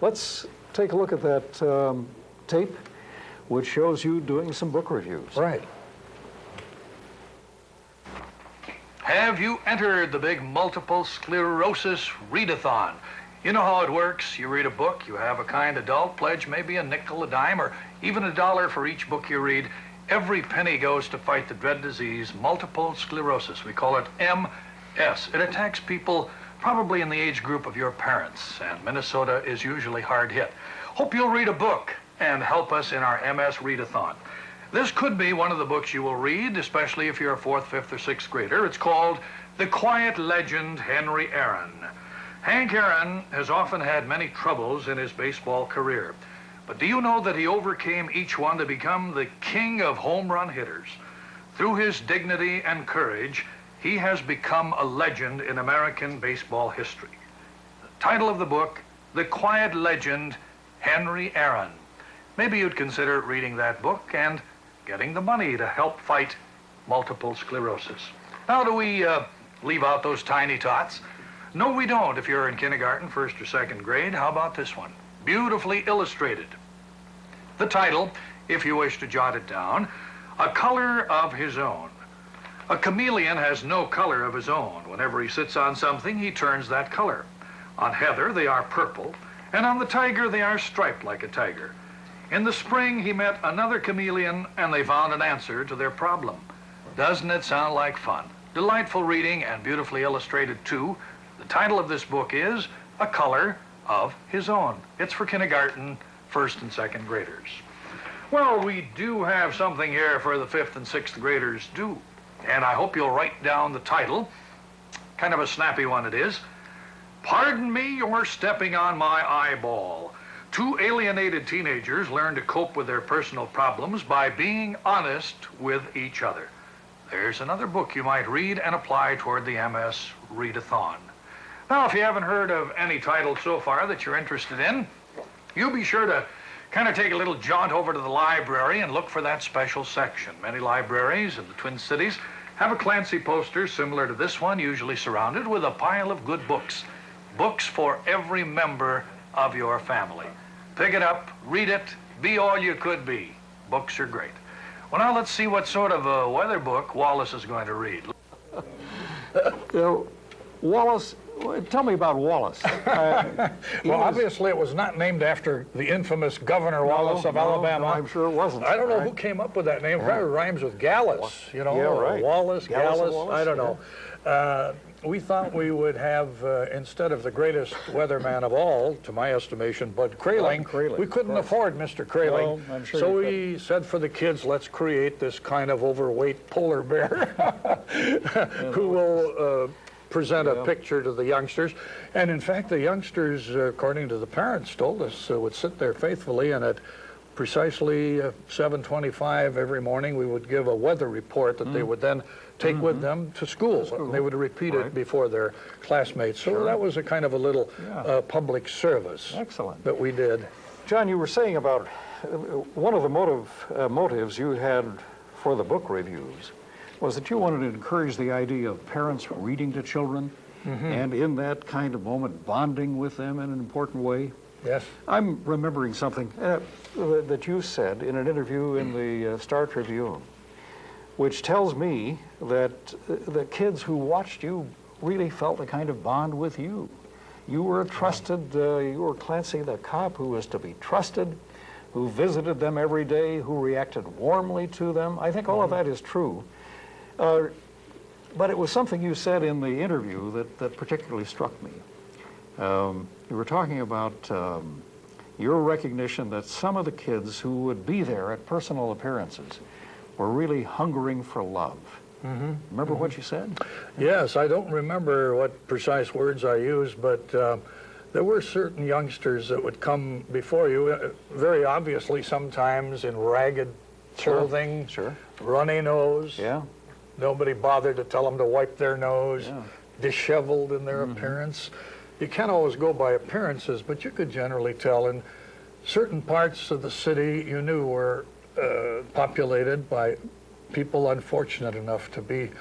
Let's take a look at that tape, which shows you doing some book reviews. Right. Have you entered the big multiple sclerosis readathon? You know how it works. You read a book, you have a kind adult pledge, maybe a nickel, a dime, or even $1 for each book you read. Every penny goes to fight the dread disease, multiple sclerosis. We call it MS. It attacks people probably in the age group of your parents, and Minnesota is usually hard hit. Hope you'll read a book and help us in our MS readathon. This could be one of the books you will read, especially if you're a 4th, 5th, or 6th grader. It's called The Quiet Legend, Henry Aaron. Hank Aaron has often had many troubles in his baseball career. But do you know that he overcame each one to become the king of home run hitters? Through his dignity and courage, he has become a legend in American baseball history. The title of the book, The Quiet Legend, Henry Aaron. Maybe you'd consider reading that book and getting the money to help fight multiple sclerosis. Now, do we leave out those tiny tots? No, we don't. If you're in kindergarten, 1st or 2nd grade, how about this one? Beautifully illustrated. The title, if you wish to jot it down, A Color of His Own. A chameleon has no color of his own. Whenever he sits on something, he turns that color. On heather, they are purple, and on the tiger, they are striped like a tiger. In the spring, he met another chameleon, and they found an answer to their problem. Doesn't it sound like fun? Delightful reading and beautifully illustrated, too. The title of this book is A Color of His Own. It's for kindergarten, 1st and 2nd graders. Well, we do have something here for the 5th and 6th graders, too. And I hope you'll write down the title. Kind of a snappy one it is. Pardon me, you're stepping on my eyeball. 2 alienated teenagers learn to cope with their personal problems by being honest with each other. There's another book you might read and apply toward the MS Readathon. Now, if you haven't heard of any title so far that you're interested in, you be sure to kind of take a little jaunt over to the library and look for that special section. Many libraries in the Twin Cities have a Clancy poster similar to this one, usually surrounded with a pile of good books. Books for every member of your family. Pick it up, read it, be all you could be. Books are great. Well, now let's see what sort of a weather book Wallace is going to read. Wallace, tell me about Wallace. Well, obviously it was not named after the infamous Governor Wallace of Alabama. No, I'm sure it wasn't. I don't know who came up with that name. It probably rhymes with Gallos, you know. Yeah, right. Wallace, Gallos, Wallace, I don't know. We thought we would have, instead of the greatest weatherman of all, to my estimation, Bud Kraling, we couldn't afford Mr. Kraling. No, I'm sure so we said for the kids, let's create this kind of overweight polar bear who will present a picture to the youngsters. And in fact, the youngsters, according to the parents, told us would sit there faithfully, and at precisely 7:25 every morning, we would give a weather report that they would then take with them to school. And they would repeat it before their classmates. So that was a kind of a little public service. Excellent. That we did. John, you were saying about one of the motives you had for the book reviews was that you wanted to encourage the idea of parents reading to children and in that kind of moment bonding with them in an important way. Yes. I'm remembering something that you said in an interview in the Star Tribune, which tells me that the kids who watched you really felt a kind of bond with you. You were a trusted, you were Clancy the cop who was to be trusted, who visited them every day, who reacted warmly to them. I think all of that is true. But it was something you said in the interview that particularly struck me. You were talking about your recognition that some of the kids who would be there at personal appearances were really hungering for love. Remember what you said? Yes, I don't remember what precise words I used, but there were certain youngsters that would come before you, very obviously sometimes in ragged clothing, runny nose. Yeah. Nobody bothered to tell them to wipe their nose, disheveled in their appearance. You can't always go by appearances, but you could generally tell. In certain parts of the city you knew were populated by people unfortunate enough to be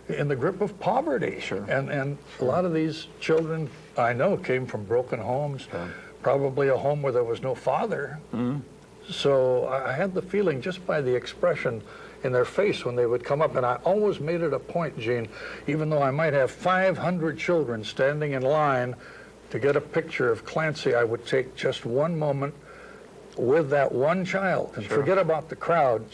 in the grip of poverty. And a lot of these children, I know, came from broken homes, probably a home where there was no father. So I had the feeling just by the expression in their face when they would come up, and I always made it a point, Gene, even though I might have 500 children standing in line to get a picture of Clancy, I would take just one moment with that one child and forget about the crowd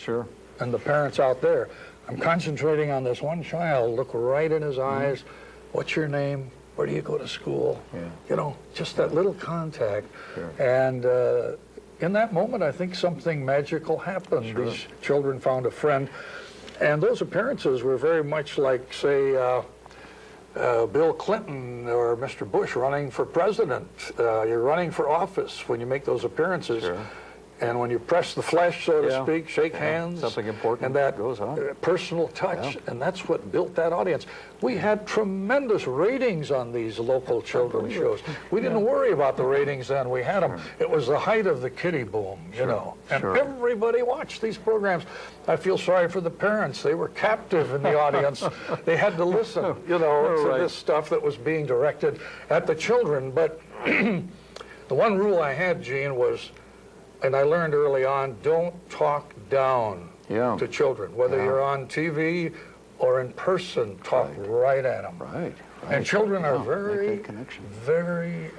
and the parents out there. I'm concentrating on this one child, look right in his eyes. What's your name? Where do you go to school? You know, just that little contact. And in that moment, I think something magical happened. These children found a friend. And those appearances were very much like, say, Bill Clinton or Mr. Bush running for president. You're running for office when you make those appearances. And when you press the flesh, so to speak, shake hands. Something important and that goes on. Personal touch, and that's what built that audience. We had tremendous ratings on these local children's shows. We didn't worry about the ratings then. We had them. It was the height of the kiddie boom, you know. And everybody watched these programs. I feel sorry for the parents. They were captive in the audience. They had to listen, you know, to this stuff that was being directed at the children. But the one rule I had, Gene, was, and I learned early on, don't talk down to children. Whether you're on TV or in person, talk right at them. And children are very, very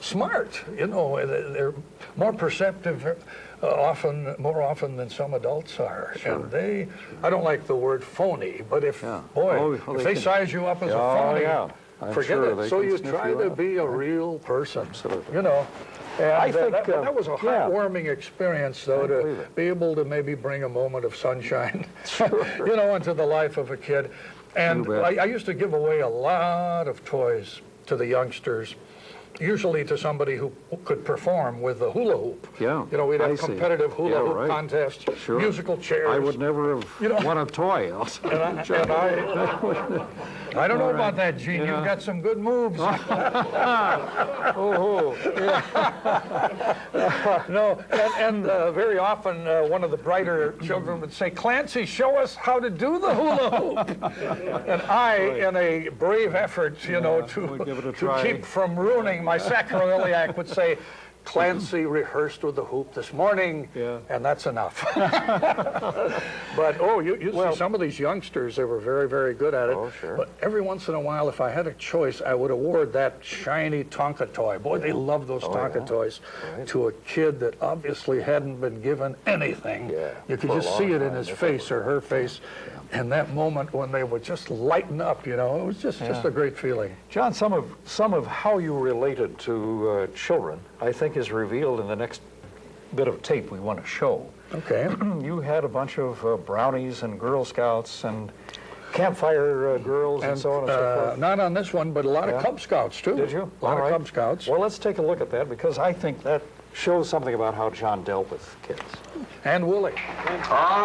smart. You know, they're more perceptive more often than some adults are. And they, I don't like the word phoney, but if, if they size you up as a phony, forget it. So you try to be a real person, you know. And I think that was a heartwarming experience, though, to be able to maybe bring a moment of sunshine, you know, into the life of a kid. And I used to give away a lot of toys to the youngsters, usually to somebody who could perform with the hula hoop. You know, we'd have competitive hula hoop contests, musical chairs. I would never have won a toy. I don't know about that, Gene. You've got some good moves. No, and very often one of the brighter children would say, Clancy, show us how to do the hula hoop. And I, in a brave effort, you know, to keep from ruining my sacroiliac, would say, Clancy rehearsed with the hoop this morning, and that's enough. But, you see some of these youngsters, they were very, very good at it. But every once in a while, if I had a choice, I would award that shiny Tonka toy. Boy, they love those Tonka toys to a kid that obviously hadn't been given anything. You could just see it in his face or her face. And that moment when they would just lighten up, you know, it was just a great feeling. John, some of how you related to children, I think, is revealed in the next bit of tape we want to show. You had a bunch of Brownies and Girl Scouts and campfire girls and so on and so forth. Not on this one, but a lot of Cub Scouts, too. Did you? A lot of Cub Scouts. Well, let's take a look at that, because I think that shows something about how John dealt with kids. And Willie.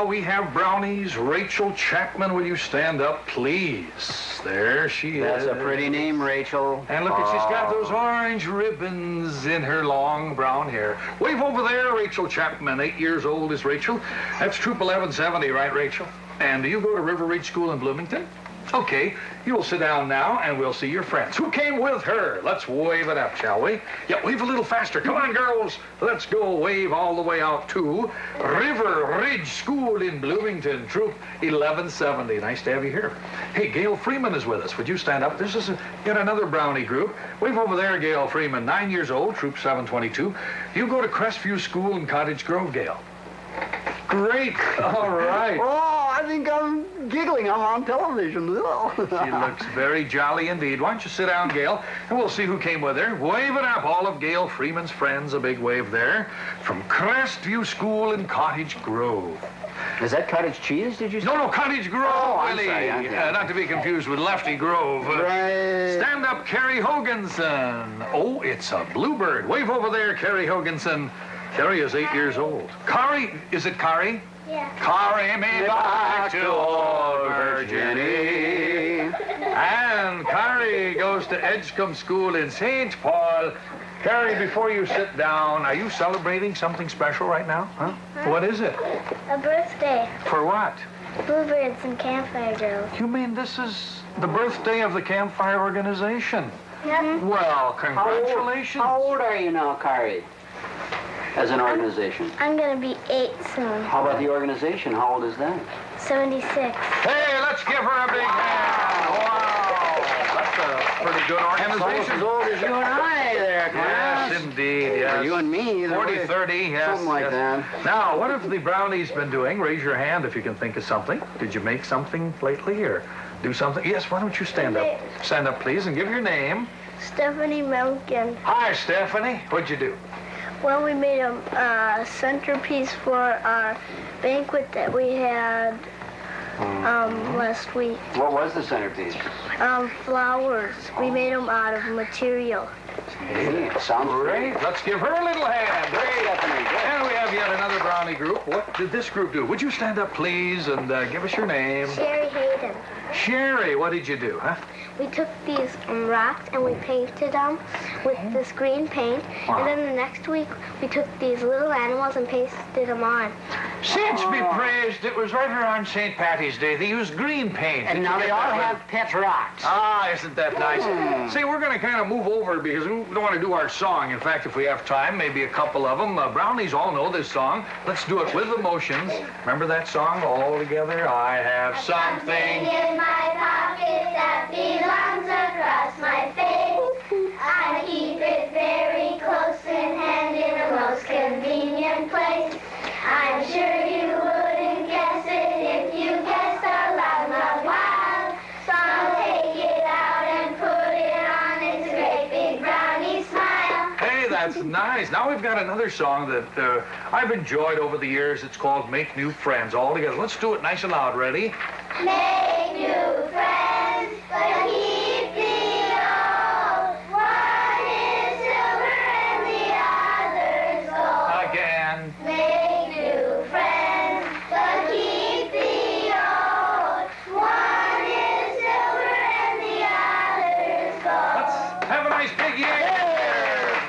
We have Brownies. Rachel Chapman, will you stand up, please? There she is. That's a pretty name, Rachel. And look, she's got those orange ribbons in her long brown hair. Wave over there, Rachel Chapman. 8 years old is Rachel. That's Troop 1170, right, Rachel? And do you go to River Ridge School in Bloomington? Okay, you will sit down now, and we'll see your friends. Who came with her? Let's wave it up, shall we? Yeah, wave a little faster. Come on, girls. Let's go wave all the way out to River Ridge School in Bloomington, Troop 1170. Nice to have you here. Hey, Gail Freeman is with us. Would you stand up? This is yet another Brownie group. Wave over there, Gail Freeman, 9 years old, Troop 722. You go to Crestview School in Cottage Grove, Gail. Great. All right. I think I'm giggling. I'm on television. She looks very jolly indeed. Why don't you sit down, Gail, and we'll see who came with her. Wave it up. All of Gail Freeman's friends, a big wave there. From Crestview School in Cottage Grove. Is that cottage cheese, did you say? No, Cottage Grove, Willie. I'm sorry. Not to be confused with Lefty Grove. Stand up, Carrie Hoganson. Oh, it's a bluebird. Wave over there, Carrie Hoganson. Carrie is 8 years old. Carrie, is it Carrie? Yeah. Carrie me back to old Virginia. And Carrie goes to Edgecombe School in St. Paul. Carrie, before you sit down, are you celebrating something special right now? Huh? What is it? A birthday. For what? Bluebirds and campfire girls. You mean this is the birthday of the Campfire Organization? Well, congratulations. How old are you now, Kari? As an organization? I'm going to be 8 soon. How about the organization? How old is that? 76. Hey, let's give her a big hand. Wow. That's a pretty good organization. As old as you and I there, class. Yes, indeed, yes. You and me. 40, 30, yes. Something like that. Now, what have the Brownies been doing? Raise your hand if you can think of something. Did you make something lately or do something? Yes, why don't you stand up? Stand up, please, and give your name. Stephanie Melkin. Hi, Stephanie. What'd you do? Well, we made a centerpiece for our banquet that we had last week. What was the centerpiece? Flowers. We made them out of material. Hey, it sounds Great. Let's give her a little hand. Great. Stephanie, good. And we have yet another Brownie group. What did this group do? Would you stand up, please, and give us your name? Sherry Hayden. Sherry, what did you do, huh? We took these rocks and we painted them with this green paint. Wow. And then the next week, we took these little animals and pasted them on. Saints be praised, it was right around St. Patty's Day. They used green paint. And Did now you they get all that have one? pet rocks. Ah, isn't that nice? See, we're going to kind of move over because we don't want to do our song. In fact, if we have time, maybe a couple of them. Brownies all know this song. Let's do it with emotions. Remember that song all together? I have something. In my pocket that belongs across my face. I keep it very close in hand in a most convenient place. I'm sure you wouldn't guess it if you guessed a loud, loud, wild. So I'll take it out and put it on. It's a great big brownie smile. Hey, that's nice. Now we've got another song that I've enjoyed over the years. It's called Make New Friends. All together. Let's do it nice and loud. Ready? Make new friends, but keep the old. One is silver and the other's gold. Again. Make new friends, but keep the old. One is silver and the other's gold. Let's have a nice big yeah.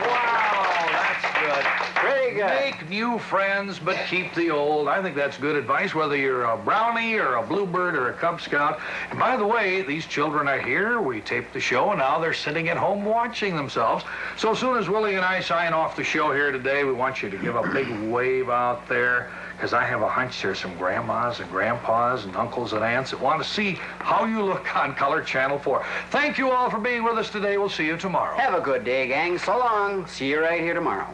Wow, that's good. Very good. Make new friends, but keep the old. I think that's good advice, whether you're a Brownie or a Bluebird or a Cub Scout. And by the way, these children are here. We taped the show, and now they're sitting at home watching themselves. So as soon as Willie and I sign off the show here today, we want you to give a big wave out there, because I have a hunch there's some grandmas and grandpas and uncles and aunts that want to see how you look on Color Channel 4. Thank you all for being with us today. We'll see you tomorrow. Have a good day, gang. So long. See you right here tomorrow.